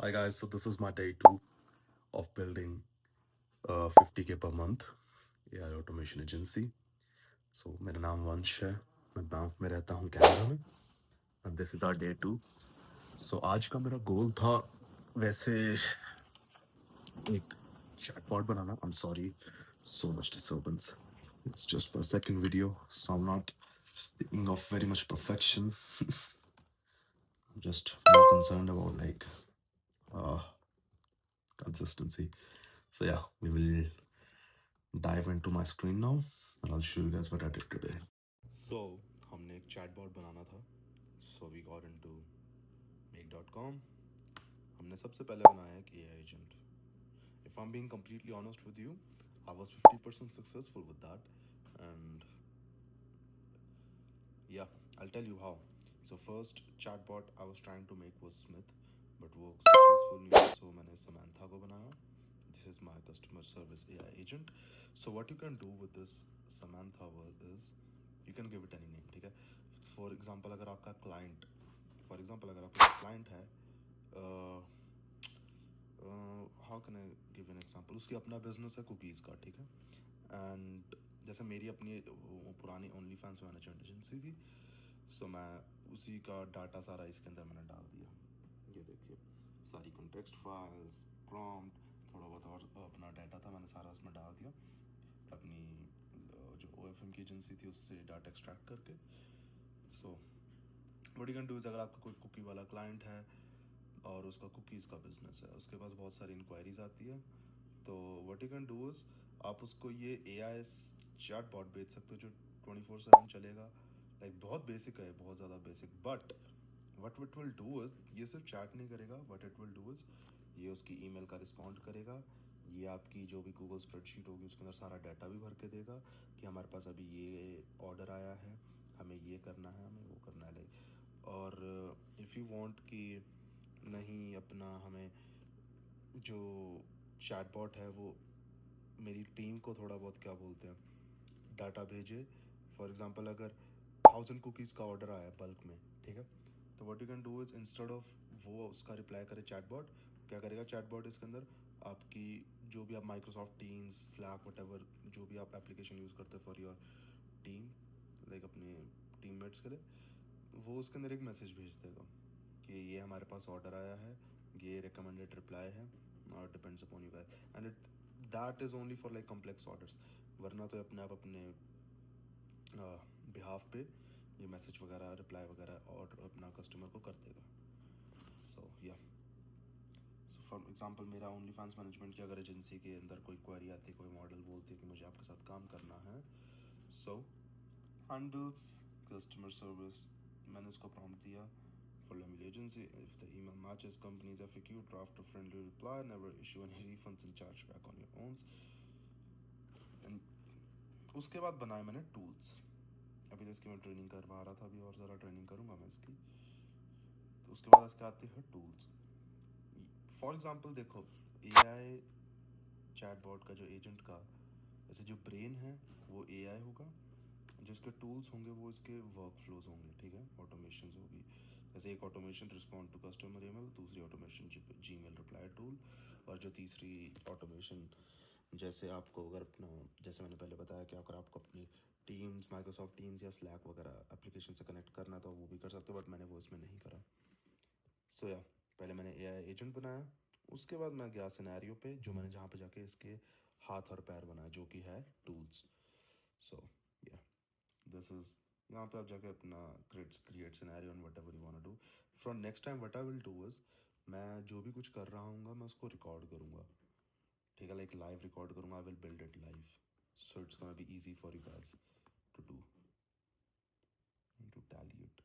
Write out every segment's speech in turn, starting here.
Hi guys, so this is my day 2 of building 50K per month AI automation agency. So मेरा नाम वंश है, मैं Banff में रहता हूँ कनाडा में, and this is our day 2. So आज का मेरा गोल था वैसे एक chatbot banana. I'm sorry, so much disturbance. It's just my second video, so I'm not thinking of very much perfection. I'm just more concerned about like uh, consistency. So yeah, we will dive into my screen now and I'll show you guys what I did today. So हमने एक chatbot बनाना था. So we got into make.com. हमने सबसे पहले बनाया एक AI agent. If I'm being completely honest with you, I was 50% successful with that, and yeah, I'll tell you how. So first chatbot I was trying to make was Smith, but वो successful नहीं हुआ, so मैंने Samantha को बनाया. This is my customer service AI agent. So what you can do with this Samantha is you can give it any name, ठीक है. For example अगर आपका client है, how can I give an example, उसकी अपना business है cookies का, ठीक है. And जैसे मेरी अपनी पुरानी ओनली फैंस मैनेजमेंट एजेंसी थी, सो मैं उसी का डाटा सारा इसके अंदर मैंने डाल दिया. ये देखिए सारी कॉन्टेक्स्ट फाइल्स, प्रॉम्प्ट, थोड़ा बहुत और अपना डाटा था मैंने सारा उसमें डाल दिया. अपनी जो OFM की एजेंसी थी उससे डाटा एक्सट्रैक्ट करके. So what you can do is, अगर आपका कोई कुकी वाला क्लाइंट है और उसका कुकीज़ का बिजनेस है, उसके पास बहुत सारी इंक्वायरीज आती है, तो what you can do is आप उसको ये AI चैट बॉट भेज सकते हो जो 24/7 चलेगा. लाइक बहुत बेसिक है, बहुत ज़्यादा basic, but what it will do is ये सिर्फ चैट नहीं करेगा. What it will do is ये उसकी ईमेल का रिस्पॉन्ड करेगा, ये आपकी जो भी गूगल स्प्रेडशीट होगी उसके अंदर सारा डाटा भी भर के देगा कि हमारे पास अभी ये ऑर्डर आया है, हमें ये करना है, हमें वो करना है. लाइक और इफ़ यू वांट कि नहीं अपना हमें जो चैटबॉट है वो मेरी टीम को थोड़ा बहुत क्या बोलते हैं डाटा भेजे. फॉर एग्जांपल अगर 1000 कुकीज़ का ऑर्डर आया बल्क में, ठीक है, तो what you can do is instead of वो उसका रिप्लाई करे चैटबॉट, क्या करेगा चैटबॉट इसके अंदर आपकी जो भी आप माइक्रोसॉफ्ट टीम्स, स्लैक, वट जो भी आप एप्लीकेशन यूज़ करते फॉर योर टीम, लाइक अपने टीममेट्स के लिए, वो उसके अंदर एक मैसेज भेज देगा कि ये हमारे पास ऑर्डर आया है, ये रिकमेंडेड रिप्लाई है और depends upon you guys, and it that is only for like complex orders. वरना तो अपने आप अपने बिहाफ पे ये मैसेज वगैरह, रिप्लाई वगैरह और अपना कस्टमर को कर देगा. सो या सो फॉर एग्जांपल मेरा ओनली फैंस मैनेजमेंट की अगर एजेंसी के अंदर कोई क्वेरी आती है, कोई मॉडल बोलती है कि मुझे आपके साथ काम करना है, सो हैंडल्स कस्टमर सर्विस, मैंने इसको प्रॉम्प्ट दिया for Lemmy agency. If the email matches company's FAQ, draft a friendly reply. Never issue any refunds and chargeback on your own. And उसके बाद बनाए मैंने टूल्स. अभी तो इसकी मैं ट्रेनिंग करवा रहा था, अभी और ज़रा ट्रेनिंग करूँगा मैं इसकी. तो उसके बाद इसके आते हैं टूल्स. फॉर एग्जांपल देखो AI चैटबॉट का जो एजेंट का जैसे जो ब्रेन है वो AI होगा, जो इसके टूल्स होंगे वो इसके वर्क फ्लोज होंगे, ठीक है, ऑटोमेशन होगी. जैसे एक automation respond to customer email, दूसरी ऑटोमेशन जीमेल रिप्लाई टूल, और जो तीसरी ऑटोमेशन जैसे आपको अगर अपना, जैसे मैंने पहले बताया कि अगर आपको अपनी टीम्स, माइक्रोसॉफ्ट टीम्स या स्लैक वगैरह एप्लीकेशन से कनेक्ट करना तो वो भी कर सकते हो, बट मैंने वो इसमें नहीं करा. सो या पहले मैंने AI एजेंट बनाया, उसके बाद मैं गया सिनेरियो पे जो मैंने जहाँ पे जाके इसके हाथ और पैर बनाए जो कि है टूल्स. सो या दिस इज यहाँ पे आप जाके अपना create scenario and whatever you want to do. From next time what I will do is मैं जो भी कुछ कर रहा हूँ मैं उसको रिकॉर्ड करूँगा, ठीक है, लाइक लाइव रिकॉर्ड करूँगा. I will build it live, so it's gonna be easy for you guys to do, to tally it.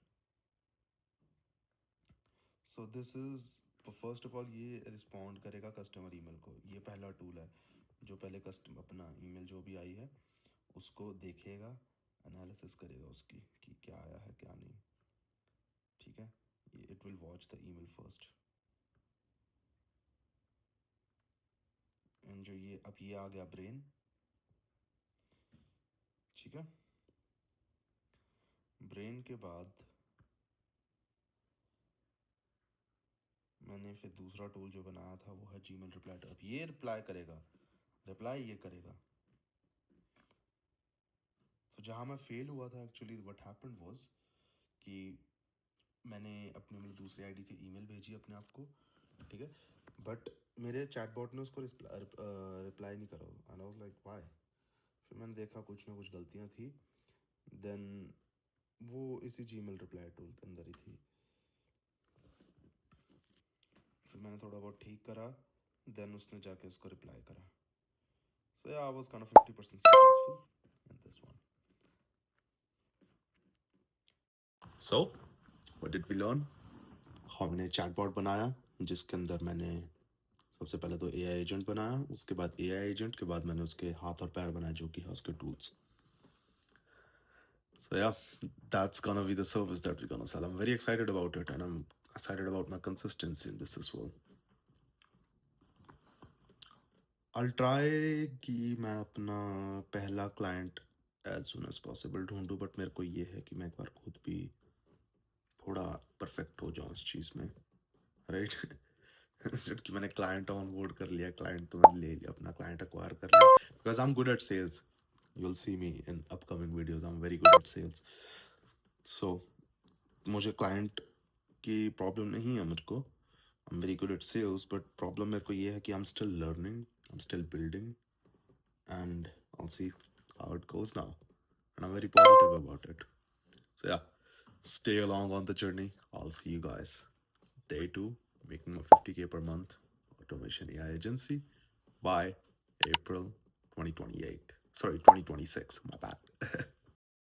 So this is first of all ये रिस्पॉन्ड करेगा कस्टमर ईमेल को. ये पहला tool है जो पहले customer अपना ईमेल जो भी आई है उसको देखेगा, एनालिसिस करेगा उसकी कि क्या आया है क्या नहीं, ठीक है. It will watch the email first. And जो ये अब ये आ गया ब्रेन, ठीक है. ब्रेन के बाद मैंने फिर दूसरा टूल जो बनाया था वो है जीमेल रिप्लाई टू। अब ये रिप्लाई करेगा, रिप्लाई ये करेगा। तो जहाँ मैं फेल हुआ था एक्चुअली व्हाट हैपेंड वाज कि मैंने अपनी मतलब दूसरी आईडी से ईमेल भेजी अपने आप को, ठीक है, बट मेरे चैटबॉट ने उसको रिप्लाई नहीं करा and I was like why. फिर मैंने देखा कुछ ना कुछ गलतियाँ थी, देन वो इसी जीमेल रिप्लाई टूल के अंदर ही थी। फिर मैंने थोड़ा बहुत ठीक करा, देन उसने जाके उसको रिप्लाई करा। So yeah I was kind of 50% successful in this one. So what did we learn? हमने चैटबॉट बनाया जिसके अंदर मैंने सबसे पहले तो एआई एजेंट बनाया, उसके बाद एआई एजेंट के बाद मैंने उसके हाथ और पैर बनाए जो कि है उसके tools. So yeah, that's gonna be the service that we're gonna sell. I'm very excited about it, and I'm excited about my consistency in this as well. I'll try कि मैं अपना पहला client as soon as possible ढूंढूं, but मेरे को ये है कि मैं एक बार खुद भी थोड़ा परफेक्ट हो जाऊँ इस चीज़ में, राइट? कि मैंने क्लाइंट ऑन बोर्ड कर लिया, क्लाइंट तो मैंने ले लिया, अपना क्लाइंट एक्वायर कर लिया, because I am good at sales. You'll see me in upcoming videos. I'm very good at sales. So मुझे क्लाइंट की प्रॉब्लम नहीं है मुझको. I'm very good at sales, but problem मेरे को ये है कि I'm still learning, I'm still building, and I'll see how it goes now. And I'm very positive about it. So yeah, stay along on the journey. I'll see you guys. Day 2, making my 50K per month automation AI agency by April 2028. Sorry, 2026. My bad.